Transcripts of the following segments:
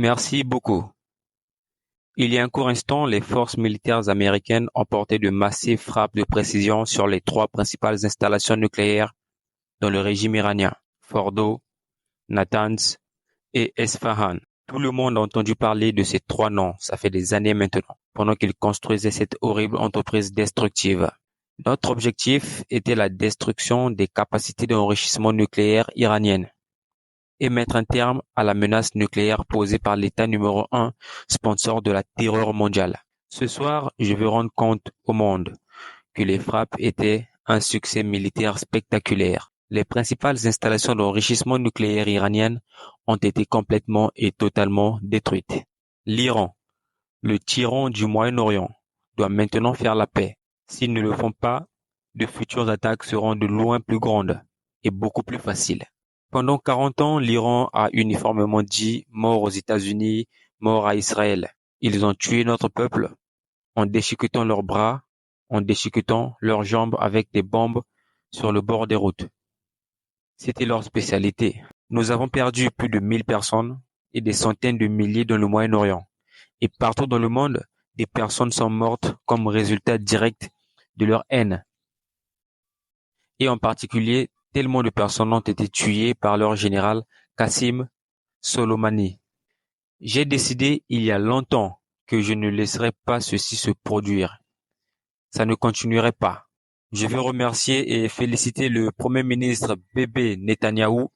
Merci beaucoup. Il y a un court instant, les forces militaires américaines ont porté de massives frappes de précision sur les trois principales installations nucléaires dans le régime iranien, Fordo, Natanz et Esfahan. Tout le monde a entendu parler de ces trois noms, ça fait des années maintenant, pendant qu'ils construisaient cette horrible entreprise destructive. Notre objectif était la destruction des capacités d'enrichissement nucléaire iraniennes et mettre un terme à la menace nucléaire posée par l'État numéro un, sponsor de la terreur mondiale. Ce soir, je veux rendre compte au monde que les frappes étaient un succès militaire spectaculaire. Les principales installations d'enrichissement nucléaire iraniennes ont été complètement et totalement détruites. L'Iran, le tyran du Moyen-Orient, doit maintenant faire la paix. S'ils ne le font pas, de futures attaques seront de loin plus grandes et beaucoup plus faciles. Pendant 40 ans, l'Iran a uniformément dit mort aux États-Unis, mort à Israël. Ils ont tué notre peuple en déchiquetant leurs bras, en déchiquetant leurs jambes avec des bombes sur le bord des routes. C'était leur spécialité. Nous avons perdu plus de 1000 personnes et des centaines de milliers dans le Moyen-Orient. Et partout dans le monde, des personnes sont mortes comme résultat direct de leur haine. Et en particulier, tellement de personnes ont été tuées par leur général Qassim Soleimani. J'ai décidé il y a longtemps que je ne laisserai pas ceci se produire. Ça ne continuerait pas. Je veux remercier et féliciter le Premier ministre Bibi Netanyahou.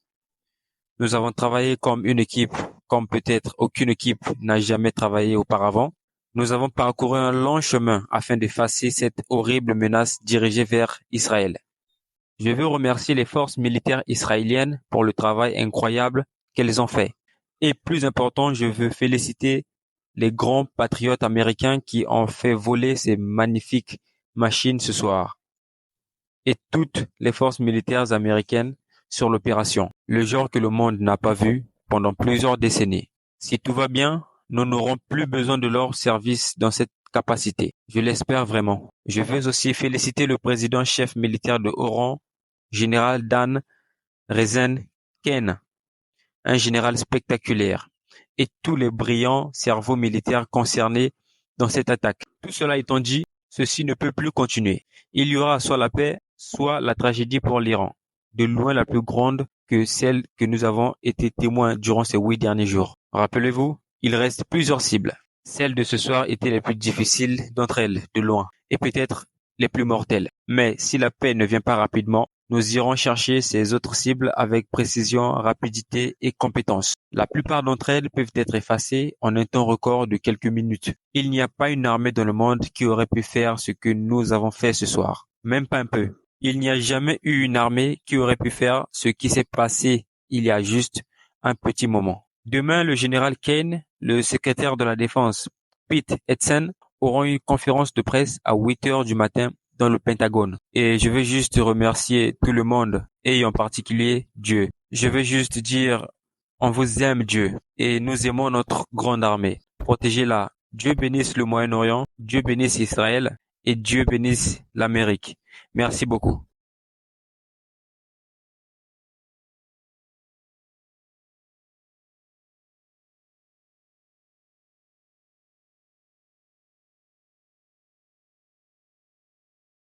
Nous avons travaillé comme une équipe, comme peut-être aucune équipe n'a jamais travaillé auparavant. Nous avons parcouru un long chemin afin d'effacer cette horrible menace dirigée vers Israël. Je veux remercier les forces militaires israéliennes pour le travail incroyable qu'elles ont fait. Et plus important, je veux féliciter les grands patriotes américains qui ont fait voler ces magnifiques machines ce soir. Et toutes les forces militaires américaines sur l'opération, le genre que le monde n'a pas vu pendant plusieurs décennies. Si tout va bien, nous n'aurons plus besoin de leurs services dans cette capacité. Je l'espère vraiment. Je veux aussi féliciter le président-chef militaire de haut rang, général Dan Resen Ken, un général spectaculaire, et tous les brillants cerveaux militaires concernés dans cette attaque. Tout cela étant dit, ceci ne peut plus continuer. Il y aura soit la paix, soit la tragédie pour l'Iran, de loin la plus grande que celle que nous avons été témoins durant ces 8 derniers jours. Rappelez-vous, il reste plusieurs cibles. Celles de ce soir étaient les plus difficiles d'entre elles, de loin, et peut-être les plus mortelles. Mais si la paix ne vient pas rapidement, nous irons chercher ces autres cibles avec précision, rapidité et compétence. La plupart d'entre elles peuvent être effacées en un temps record de quelques minutes. Il n'y a pas une armée dans le monde qui aurait pu faire ce que nous avons fait ce soir. Même pas un peu. Il n'y a jamais eu une armée qui aurait pu faire ce qui s'est passé il y a juste un petit moment. Demain, le général Kane, le secrétaire de la Défense, Pete Hegseth, auront une conférence de presse à 8 heures du matin dans le Pentagone. Et je veux juste remercier tout le monde, et en particulier Dieu. Je veux juste dire, on vous aime Dieu, et nous aimons notre grande armée. Protégez-la. Dieu bénisse le Moyen-Orient, Dieu bénisse Israël, et Dieu bénisse l'Amérique. Merci beaucoup.